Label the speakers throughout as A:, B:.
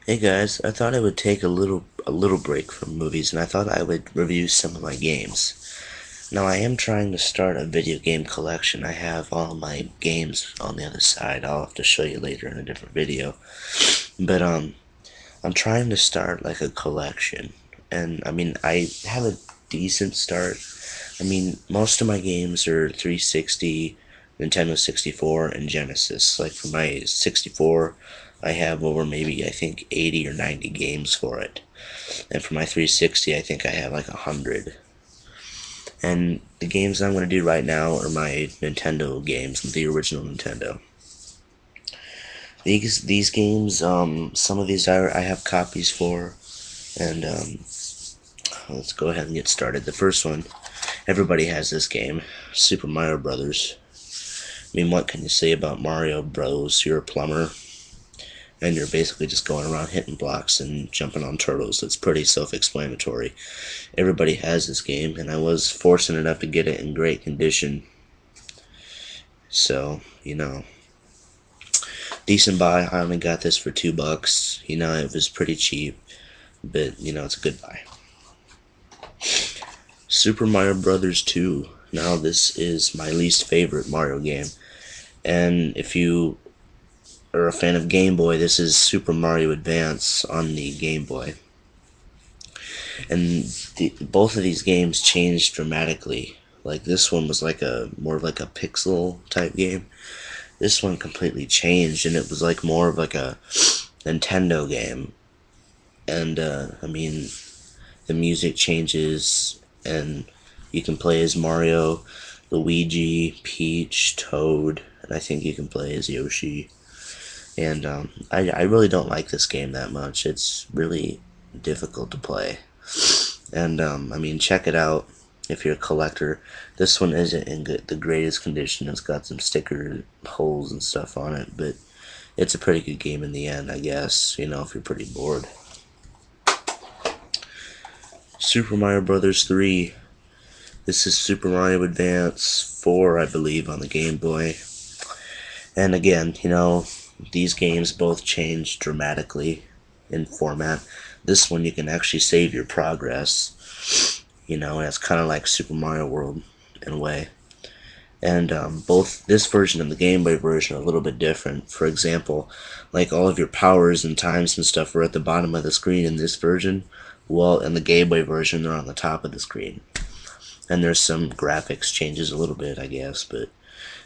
A: Hey guys, I thought I would take a little break from movies and I thought I would review some of my games. Now I am trying to start a video game collection. I have all my games on the other side. I'll have to show you later in a different video. But I'm trying to start like a collection. And I mean, I have a decent start. I mean, most of my games are 360, Nintendo 64, and Genesis. Like for my 64, I have over maybe I think 80 or 90 games for it. And for my 360, I think I have like 100. And the games I'm going to do right now are my Nintendo games, the original Nintendo. These games, some of these I have copies for, and let's go ahead and get started. The first one, everybody has this game, Super Mario Brothers. I mean, what can you say about Mario Bros? You're a plumber, and you're basically just going around hitting blocks and jumping on turtles. It's pretty self-explanatory. Everybody has this game, and I was fortunate enough to get it in great condition. So, decent buy. I only got this for $2. It was pretty cheap, but it's a good buy. Super Mario Brothers 2. Now this is my least favorite Mario game. And if you are a fan of Game Boy, this is Super Mario Advance on the Game Boy. And both of these games changed dramatically. Like this one was like more like a pixel type game. This one completely changed, and it was like more of like a Nintendo game. And I mean, the music changes, and you can play as Mario, Luigi, Peach, Toad, and I think you can play as Yoshi. And I really don't like this game that much. It's really difficult to play. And I mean, check it out if you're a collector. This one isn't in the greatest condition. It's got some sticker holes and stuff on it, but it's a pretty good game in the end, I guess, if you're pretty bored. Super Mario Brothers 3. This is Super Mario Advance 4, I believe, on the Game Boy. And again, these games both change dramatically in format. This one you can actually save your progress. And it's kind of like Super Mario World in a way. And both this version and the Game Boy version are a little bit different. For example, like all of your powers and times and stuff are at the bottom of the screen in this version. Well, in the Game Boy version, they're on the top of the screen. And there's some graphics changes a little bit, I guess, but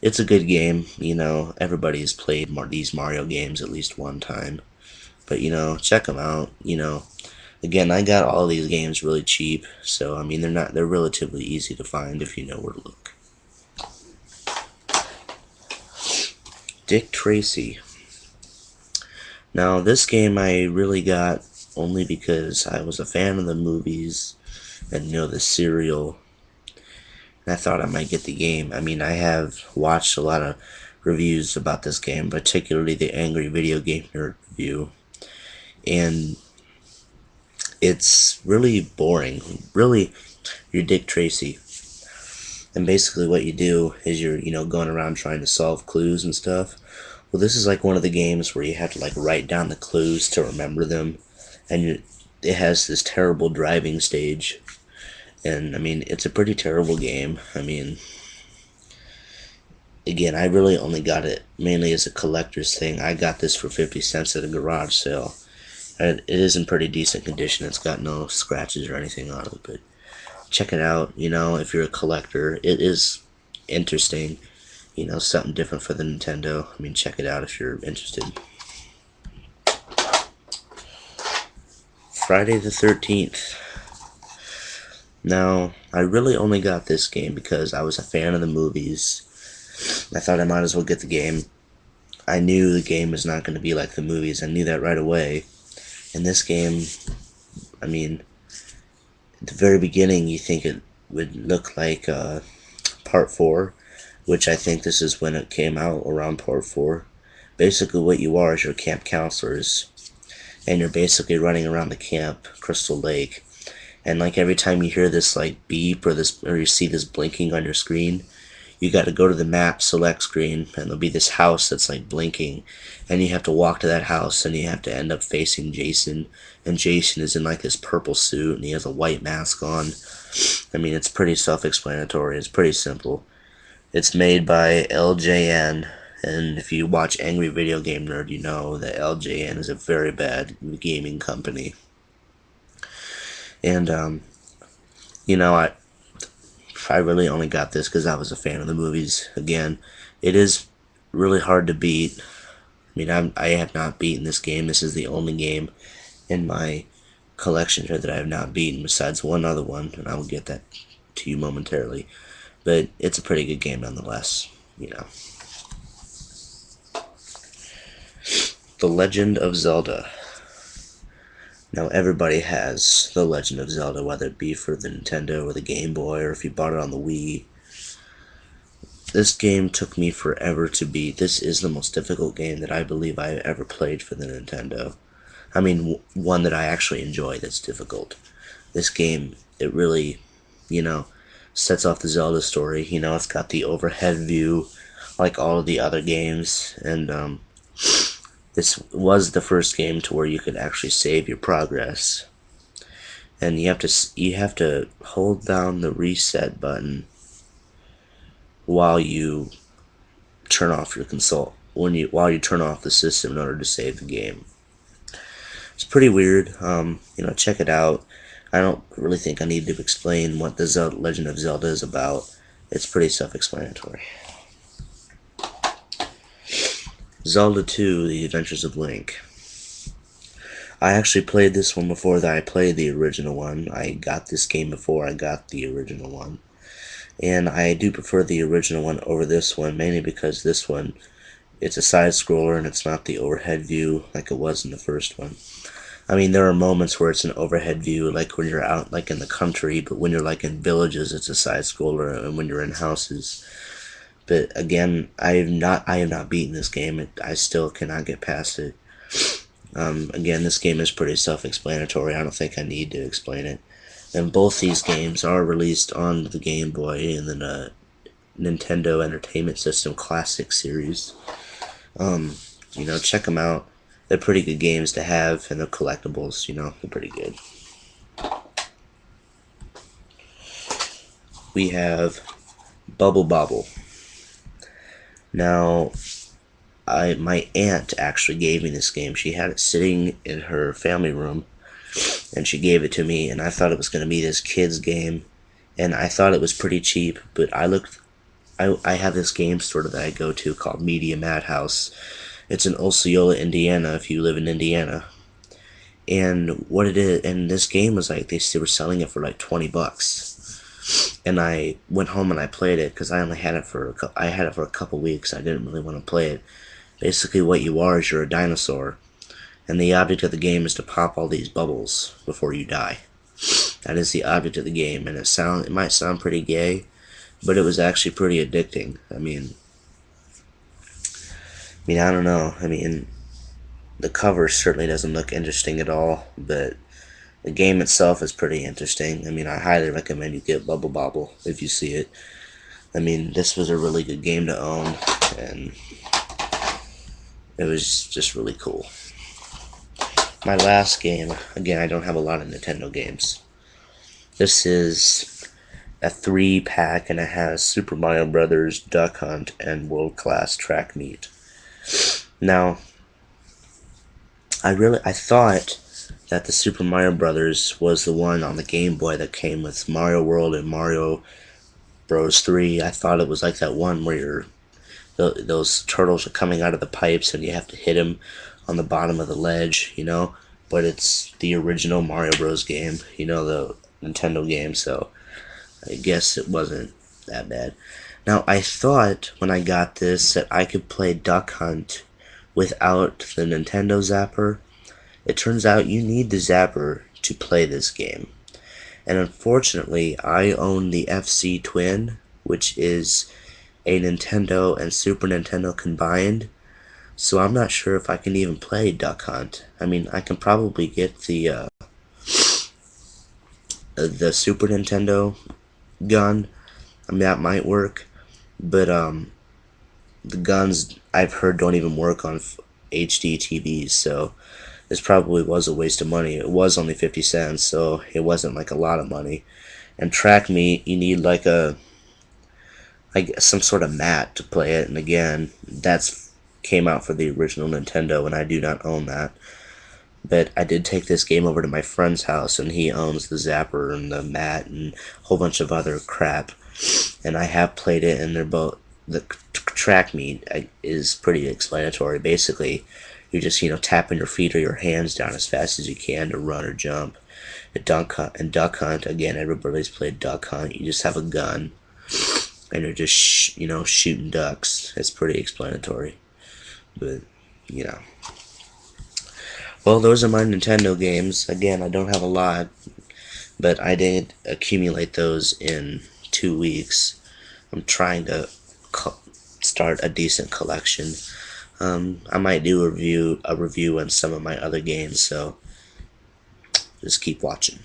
A: it's a good game. Everybody's played these Mario games at least one time. But, check them out. Again, I got all these games really cheap, so, I mean, they're relatively easy to find if you know where to look. Dick Tracy. Now, this game I really got only because I was a fan of the movies and, the serial. And I thought I might get the game. I mean, I have watched a lot of reviews about this game, particularly the Angry Video Game Nerd review. And it's really boring. Really, you're Dick Tracy. And basically what you do is you're, going around trying to solve clues and stuff. Well, this is like one of the games where you have to like write down the clues to remember them. And it has this terrible driving stage. And, I mean, it's a pretty terrible game. I mean, again, I really only got it mainly as a collector's thing. I got this for 50 cents at a garage sale. And it is in pretty decent condition. It's got no scratches or anything on it, but check it out, if you're a collector. It is interesting, something different for the Nintendo. I mean, check it out if you're interested. Friday the 13th. Now, I really only got this game because I was a fan of the movies. I thought I might as well get the game. I knew the game was not going to be like the movies. I knew that right away. In this game, I mean, at the very beginning, you think it would look like Part 4, which I think this is when it came out, around Part 4. Basically, what you are is your camp counselors, and you're basically running around the camp, Crystal Lake. And like every time you hear this like beep or you see this blinking on your screen, you got to go to the map select screen, and there'll be this house that's like blinking, and you have to walk to that house, and you have to end up facing Jason, and Jason is in like this purple suit, and he has a white mask on. I mean, it's pretty self-explanatory. It's pretty simple. It's made by LJN, and if you watch Angry Video Game Nerd, you know that LJN is a very bad gaming company. And you know, I really only got this because I was a fan of the movies. Again, it is really hard to beat. I mean, I have not beaten this game. This is the only game in my collection here that I have not beaten, besides one other one, and I will get that to you momentarily. But it's a pretty good game nonetheless, you know. The Legend of Zelda. Now, everybody has The Legend of Zelda, whether it be for the Nintendo or the Game Boy, or if you bought it on the Wii. This game took me forever to beat. This is the most difficult game that I believe I ever played for the Nintendo. I mean, one that I actually enjoy that's difficult. This game, it really, you know, sets off the Zelda story. You know, it's got the overhead view, like all of the other games, and this was the first game to where you could actually save your progress, and you have to hold down the reset button while you turn off your console while you turn off the system in order to save the game. It's pretty weird. You know, check it out. I don't really think I need to explain what the Legend of Zelda is about. It's pretty self-explanatory. Zelda 2: The Adventures of Link. I actually played this one before that I played the original one. I got this game before I got the original one. And I do prefer the original one over this one, mainly because this one, it's a side-scroller and it's not the overhead view like it was in the first one. I mean, there are moments where it's an overhead view, like when you're out like in the country, but when you're like in villages, it's a side-scroller, and when you're in houses. But again, I have not beaten this game. I still cannot get past it. Again, this game is pretty self-explanatory. I don't think I need to explain it. And both these games are released on the Game Boy and the Nintendo Entertainment System Classic series. You know, check them out. They're pretty good games to have, and they're collectibles. You know, they're pretty good. We have Bubble Bobble. Now, my aunt actually gave me this game. She had it sitting in her family room, and she gave it to me, and I thought it was going to be this kid's game, and I thought it was pretty cheap, but I have this game store that I go to called Media Madhouse. It's in Osceola, Indiana, if you live in Indiana. And what it is, and this game was like, they were selling it for like $20. And I went home and I played it, because I only had it for a couple weeks. I didn't really want to play it. Basically what you are is you're a dinosaur, and the object of the game is to pop all these bubbles before you die. That is the object of the game, and it might sound pretty gay, but it was actually pretty addicting. I mean, I don't know. I mean, the cover certainly doesn't look interesting at all, but the game itself is pretty interesting. I mean, I highly recommend you get Bubble Bobble if you see it. I mean, this was a really good game to own, and it was just really cool. My last game, again, I don't have a lot of Nintendo games. This is a 3-pack, and it has Super Mario Brothers, Duck Hunt, and World Class Track Meet. Now, I thought that the Super Mario Brothers was the one on the Game Boy that came with Mario World and Mario Bros. 3. I thought it was like that one where those turtles are coming out of the pipes and you have to hit them on the bottom of the ledge, you know? But it's the original Mario Bros. Game, you know, the Nintendo game, so I guess it wasn't that bad. Now, I thought when I got this that I could play Duck Hunt without the Nintendo Zapper. It turns out you need the Zapper to play this game. And unfortunately, I own the FC Twin, which is a Nintendo and Super Nintendo combined, so I'm not sure if I can even play Duck Hunt. I mean, I can probably get the Super Nintendo gun. I mean, that might work, But the guns I've heard don't even work on HD TVs, so this probably was a waste of money. It was only 50 cents, so it wasn't like a lot of money. And track meet, you need like some sort of mat to play it, and again, that's came out for the original Nintendo, and I do not own that. But I did take this game over to my friend's house, and he owns the zapper and the mat and a whole bunch of other crap. And I have played it, and they're both the track meet is pretty explanatory. Basically, you're just tapping your feet or your hands down as fast as you can to run or jump. Duck hunt again. Everybody's played duck hunt. You just have a gun, and you're just shooting ducks. It's pretty explanatory, but you know. Well, those are my Nintendo games. Again, I don't have a lot, but I did accumulate those in 2 weeks. I'm trying to start a decent collection. I might do a review on some of my other games, so just keep watching.